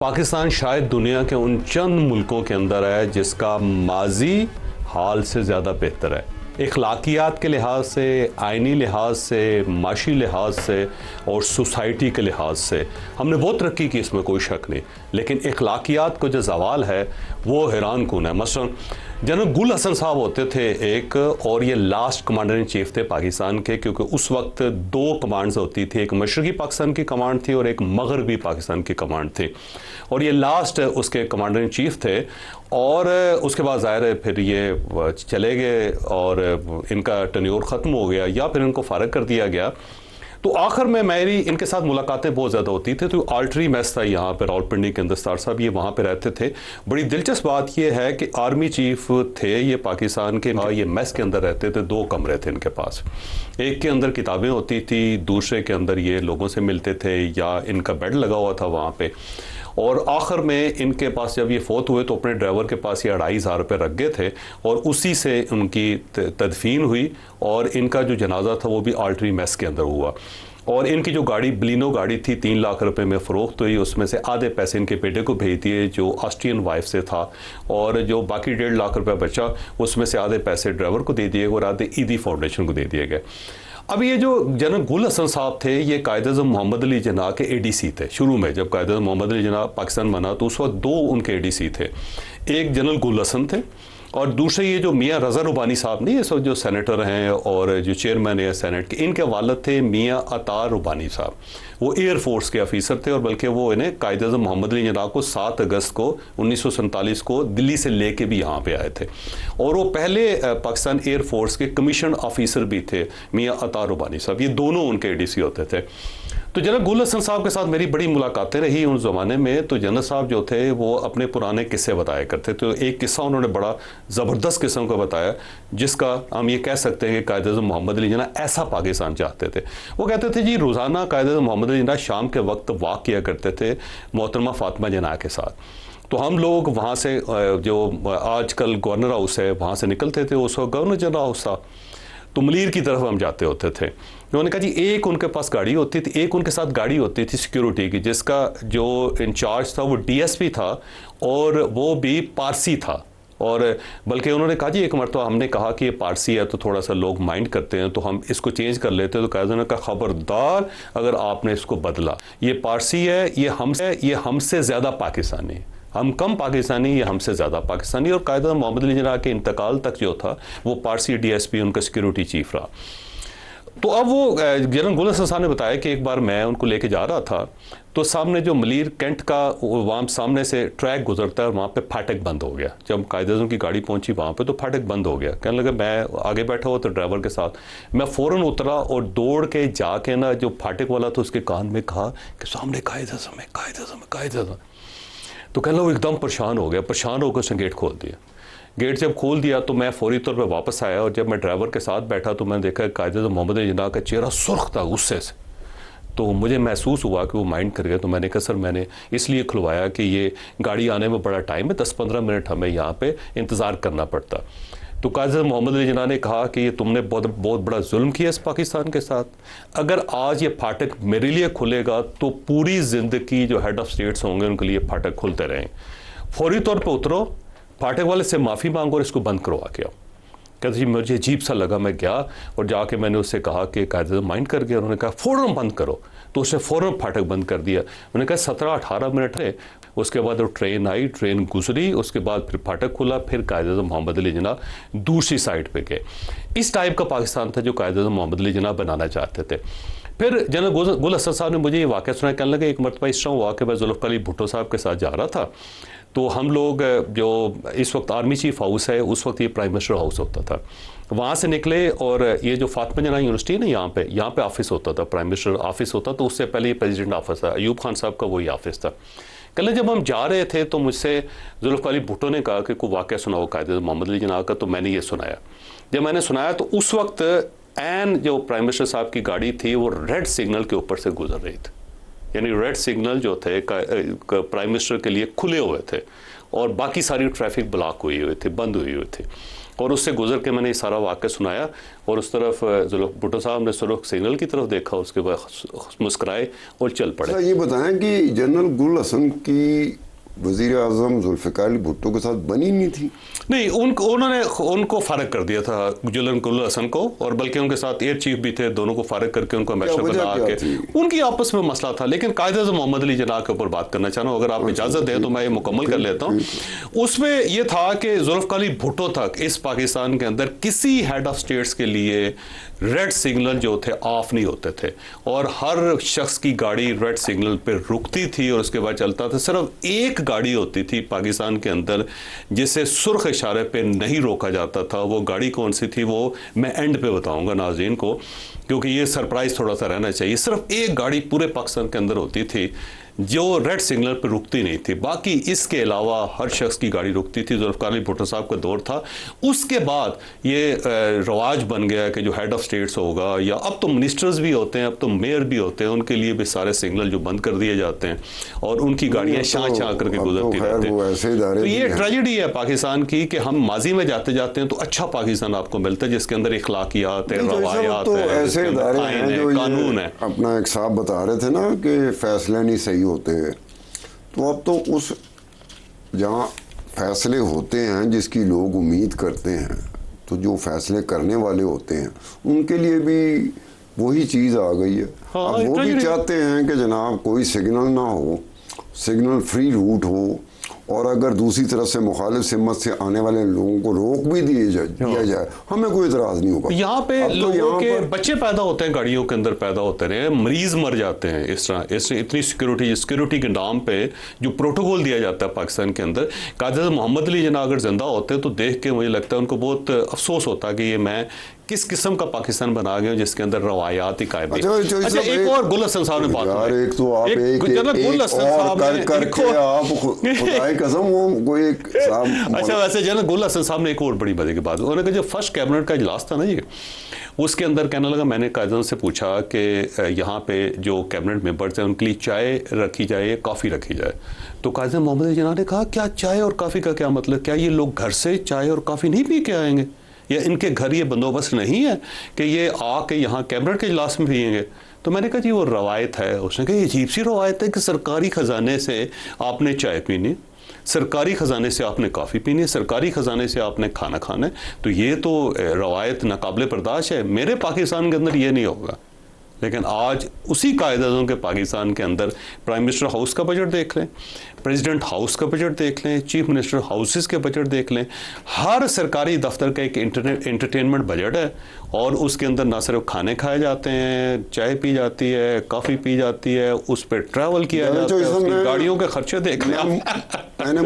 पाकिस्तान शायद दुनिया के उन चंद मुल्कों के अंदर है जिसका माजी हाल से ज़्यादा बेहतर है। इखलाकियात के लिहाज से, आइनी लिहाज से, माशी लिहाज से और सोसाइटी के लिहाज से हमने बहुत तरक्की की, इसमें कोई शक नहीं। लेकिन इखलाकियात को जो सवाल है वो हैरान कुन है। मसलन जनरल गुल हसन साहब होते थे एक, और ये लास्ट कमांडर इन चीफ थे पाकिस्तान के, क्योंकि उस वक्त दो कमांड्स होती थी, एक मशरकी पाकिस्तान की कमांड थी और एक मगरबी पाकिस्तान की कमांड थी, और ये लास्ट उसके कमांडर इन चीफ थे। और उसके बाद ज़ाहिर है फिर ये चले गए और इनका टन्योर ख़त्म हो गया या फिर इनको फ़ारग कर दिया गया। तो आखिर में मेरी इनके साथ मुलाकातें बहुत ज़्यादा होती थी। तो आल्ट्री मेस था यहाँ पर रावलपिंडी के अंदर, स्टार साहब ये वहाँ पे रहते थे। बड़ी दिलचस्प बात ये है कि आर्मी चीफ थे ये पाकिस्तान के, ये मेस के अंदर रहते थे, दो कमरे थे इनके पास। एक के अंदर किताबें होती थी, दूसरे के अंदर ये लोगों से मिलते थे या इनका बेड लगा हुआ था वहाँ पे। और आखिर में इनके पास जब ये फोत हुए तो अपने ड्राइवर के पास ये 2500 रुपये रख गए थे और उसी से उनकी तदफीन हुई। और इनका जो जनाजा था वो भी आल्ट्री मेस के अंदर हुआ। और इनकी जो गाड़ी बलिनो गाड़ी थी 3 लाख रुपए में फ़रोख्त हुई, उसमें से आधे पैसे इनके बेटे को भेज दिए जो ऑस्ट्रियन वाइफ से था, और जो बाकी 1.5 लाख रुपए बचा उसमें से आधे पैसे ड्राइवर को दे दिए और आधे ईदी फाउंडेशन को दे दिए गए। अब ये जो जनरल गुल हसन साहब थे ये कायद-ए-आज़म मोहम्मद अली जिन्ना के एडीसी थे। शुरू में जब कायद-ए-आज़म मोहम्मद अली जिन्ना पाकिस्तान बना तो उस वक्त दो उनके एडीसी थे, एक जनरल गुल हसन थे और दूसरे ये जो मियाँ रज़ा रुबानी साहब नहीं, इस वक्त जो सेनेटर हैं और जो चेयरमैन है सेनेट के, इनके वालिद थे मियाँ अतार रुबानी साहब। वो एयरफोर्स के ऑफिसर थे और बल्कि वो इन्हें कायद-ए-आज़म मोहम्मद अली जिन्ना को 7 अगस्त को 1947 को दिल्ली से लेके भी यहाँ पे आए थे। और वो पहले पाकिस्तान एयरफोर्स के कमीशन ऑफिसर भी थे मियाँ अतार रुबानी साहब। ये दोनों उनके एडीसी होते थे। तो जनरल गुल हसन साहब के साथ मेरी बड़ी मुलाकातें रही उस ज़माने में। तो जनरल साहब जो थे वो अपने पुराने किस्से बताया करते। तो एक किस्सा उन्होंने बड़ा ज़बरदस्त किस्म का बताया जिसका हम ये कह सकते हैं कि कायद-ए-आज़म मोहम्मद अली जिन्ना ऐसा पाकिस्तान चाहते थे। वो कहते थे जी रोज़ाना कायद-ए-आज़म मोहम्मद अली जिन्ना शाम के वक्त वॉक किया करते थे मोहतरमा फातिमा जिन्ना के साथ। तो हम लोग वहाँ से जो आजकल गवर्नर हाउस है वहाँ से निकलते थे, उस वक्त गवर्नर जनरल हाउस था, तो मलीर की तरफ हम जाते होते थे। उन्होंने कहा जी एक उनके पास गाड़ी होती थी, एक उनके साथ गाड़ी होती थी सिक्योरिटी की, जिसका जो इंचार्ज था वो डीएसपी था और वो भी पारसी था। और बल्कि उन्होंने कहा जी एक मरतबा हमने कहा कि ये पारसी है तो थोड़ा सा लोग माइंड करते हैं तो हम इसको चेंज कर लेते हैं। तो कायदे का खबरदार अगर आपने इसको बदला, ये पारसी है, ये हमसे ज़्यादा पाकिस्तानी है, हम कम पाकिस्तानी, ये हमसे ज़्यादा पाकिस्तानी। और कायद-ए-आज़म मोहम्मद अली जिन्ना के इंतकाल तक जो था वो पारसी डीएसपी उनका सिक्योरिटी चीफ रहा। तो अब वो जनरल गुल हसन साहब ने बताया कि एक बार मैं उनको लेके जा रहा था तो सामने जो मलीर कैंट का वहाँ सामने से ट्रैक गुजरता है, वहाँ पे फाटक बंद हो गया। जब कायद-ए-आज़म की गाड़ी पहुँची वहाँ पे तो फाटक बंद हो गया। कहने लगा, मैं आगे बैठा हुआ तो ड्राइवर के साथ, मैं फ़ौरन उतरा और दौड़ के जाके ना जो फाटक वाला था उसके कान में कहा कि सामने कायद-ए-आज़म है, कायद-ए-आज़म है, कायद-ए-आज़म। तो कहने लगा वो एकदम परेशान हो गया, परेशान होकर उसने गेट खोल दिया। गेट जब खोल दिया तो मैं फौरी तौर पे वापस आया और जब मैं ड्राइवर के साथ बैठा तो मैंने देखा कायद-ए-आज़म मोहम्मद अली जिन्ना का चेहरा सुर्ख था गुस्से से। तो मुझे महसूस हुआ कि वो माइंड कर गया। तो मैंने कहा सर मैंने इसलिए खुलवाया कि ये गाड़ी आने में बड़ा टाइम है, 10-15 मिनट हमें यहाँ पे इंतज़ार करना पड़ता। तो कायद-ए-आज़म मोहम्मद अली जिन्ना ने कहा कि ये तुमने बहुत बड़ा जुल्म किया इस पाकिस्तान के साथ। अगर आज ये फाटक मेरे लिए खुलेगा तो पूरी ज़िंदगी जो हेड ऑफ़ स्टेट्स होंगे उनके लिए फाटक खुलते रहें। फौरी तौर पर उतरो, फाटक वाले से माफ़ी मांगो और इसको बंद करवा के आओ। कहते जी मुझे अजीब सा लगा, मैं गया और जाके मैंने उससे कहा कि कायद-ए-आज़म माइंड कर गया। उन्होंने कहा फ़ौरन बंद करो, तो उसने फ़ौरन फाटक बंद कर दिया। उन्होंने कहा 17-18 मिनट है, उसके बाद वो ट्रेन आई, ट्रेन गुजरी, उसके बाद फिर फाटक खुला, फिर कायद-ए-आज़म मोहम्मद अली जिन्ना दूसरी साइड पे गए। इस टाइप का पाकिस्तान था जो कायद-ए-आज़म मोहम्मद अली जिन्ना बनाना चाहते थे। फिर जनरल गुल हसन साहब ने मुझे ये वाक़या सुनाया। कहने लगे एक मरतबा इस तरह हुआ कि मैं ज़ुल्फ़िकार अली भुट्टो साहब के साथ जा रहा था। तो हम लोग जो इस वक्त आर्मी चीफ हाउस है, उस वक्त ये प्राइम मिनिस्टर हाउस होता था, वहाँ से निकले और ये जो फातिमा जिन्ना यूनिवर्सिटी है ना यहाँ पे ऑफिस होता था, प्राइम मिनिस्टर ऑफिस होता। तो उससे पहले ये प्रेसिडेंट ऑफिस था, अयूब खान साहब का वही ऑफिस था। कल जब हम जा रहे थे तो मुझसे ज़ुल्फ़िकार अली भुट्टो ने कहा कि कोई वाक़या सुनाओ कायद-ए-आज़म मोहम्मद अली जिन्ना का। तो मैंने ये सुनाया। जब मैंने सुनाया तो उस वक्त एन जो प्राइम मिनिस्टर साहब की गाड़ी थी वो रेड सिग्नल के ऊपर से गुजर रही थी। यानी रेड सिग्नल जो थे प्राइम मिनिस्टर के लिए खुले हुए थे और बाकी सारी ट्रैफिक ब्लॉक हुई हुई थी, बंद हुई हुई थी। और उससे गुजर के मैंने ये सारा वाक़या सुनाया और उस तरफ भुट्टो साहब ने सिर्फ सिग्नल की तरफ देखा, उसके बाद मुस्कुराए और चल पड़े। ये बताएं कि जनरल गुल हसन की वज़ीर आज़म जुल्फ़िकार अली भुट्टो के साथ बनी नहीं थी? नहीं, उन्होंने उनको फारग कर दिया था जनरल गुल हसन को, और बल्कि उनके साथ एयर चीफ भी थे, दोनों को फारग करके उनको एम्बेसडर बना के उनकी आपस में मसला था। लेकिन कायदे-ए-आज़म मोहम्मद अली जिन्ना के ऊपर बात करना चाह रहा हूँ, अगर आप इजाज़त दें तो मैं ये मुकम्मल कर लेता हूँ। उसमें यह था कि जुल्फ़िकार अली भुट्टो तक इस पाकिस्तान के अंदर किसी हेड ऑफ स्टेट्स के लिए रेड सिग्नल जो थे ऑफ नहीं होते थे और हर शख्स की गाड़ी रेड सिग्नल पे रुकती थी और उसके बाद चलता था। सिर्फ एक गाड़ी होती थी पाकिस्तान के अंदर जिसे सुर्ख इशारे पे नहीं रोका जाता था। वो गाड़ी कौन सी थी वो मैं एंड पे बताऊंगा नाज़रीन को, क्योंकि ये सरप्राइज थोड़ा सा रहना चाहिए। सिर्फ एक गाड़ी पूरे पाकिस्तान के अंदर होती थी जो रेड सिग्नल पर रुकती नहीं थी, बाकी इसके अलावा हर शख्स की गाड़ी रुकती थी। जुल्फ़िकार अली भुट्टो साहब का दौर था। उसके बाद ये रवाज बन गया कि जो हेड ऑफ स्टेट्स होगा, या अब तो मिनिस्टर्स भी होते हैं, अब तो मेयर भी होते हैं, उनके लिए भी सारे सिग्नल जो बंद कर दिए जाते हैं और उनकी गाड़ियाँ शां करके गुजरती रहती हैं। तो ये ट्रेजेडी है पाकिस्तान की कि हम माजी में जाते जाते हैं तो अच्छा पाकिस्तान आपको मिलता है जिसके अंदर इखलाकियात है, रवायात है, कानून है। अपना एक साहब बता रहे थे ना कि फैसले नहीं सही होते हैं, तो अब तो उस जहाँ फैसले होते हैं जिसकी लोग उम्मीद करते हैं, तो जो फैसले करने वाले होते हैं उनके लिए भी वही चीज़ आ गई है। हाँ, अब वो भी चाहते हैं कि जनाब कोई सिग्नल ना हो, सिग्नल फ्री रूट हो, और अगर दूसरी तरफ से मुखालिफ सिमत से आने वाले लोगों को रोक भी दिया जाए हमें कोई इतराज़ नहीं होगा। यहाँ पे लोगों के बच्चे पैदा होते हैं, गाड़ियों के अंदर पैदा होते रहे, मरीज मर जाते हैं इस तरह। इतनी सिक्योरिटी के नाम पे जो प्रोटोकॉल दिया जाता है पाकिस्तान के अंदर, कायदे मोहम्मद अली जिन्ना अगर जिंदा होते तो देख के मुझे लगता है उनको बहुत अफसोस होता कि ये मैं किस किस्म का पाकिस्तान बना गया जिसके अंदर रवायात ही कायम। अच्छा, एक और गुल हसन साहब ने बात यार, एक तो आप गुल हसन साहब ने कसम वो कोई अच्छा, वैसे जनरल गुल हसन साहब ने एक और बड़ी मजे की बात, उन्होंने कहा जब फर्स्ट कैबिनेट का इजलास था ना ये, उसके अंदर कहने लगा, मैंने कायदे से पूछा कि यहाँ पे जो कैबिनेट मेंबर्स हैं उनके लिए चाय रखी जाए, कॉफ़ी रखी जाए। तो कायदे मोहम्मद अली जिन्ना ने कहा क्या चाय और कॉफ़ी का क्या मतलब, क्या ये लोग घर से चाय और कॉफ़ी नहीं पी के आएंगे, या इनके घर ये बंदोबस्त नहीं है कि ये आके यहाँ कैबिनेट के इजलास में पिएंगे। तो मैंने कहा जी वो रवायत है। उसने कहा ये अजीब सी रवायत है कि सरकारी ख़जाने से आपने चाय पीनी, सरकारी ख़जाने से आपने कॉफ़ी पीनी है, सरकारी ख़जाने से आपने खाना खाना है, तो ये तो रवायत नाकाबिले बर्दाश्त है। मेरे पाकिस्तान के अंदर ये नहीं होगा। लेकिन आज उसी कायदे के पाकिस्तान के अंदर प्राइम मिनिस्टर हाउस का बजट देख लें, प्रेसिडेंट हाउस का बजट देख लें, चीफ मिनिस्टर हाउसेस के बजट देख लें, हर सरकारी दफ्तर का एक इंटरटेनमेंट बजट है और उसके अंदर ना सिर्फ खाने खाए जाते हैं, चाय पी जाती है, कॉफ़ी पी जाती है, उस पर ट्रैवल किया जाता है, उसकी गाड़ियों के खर्चे देख लें।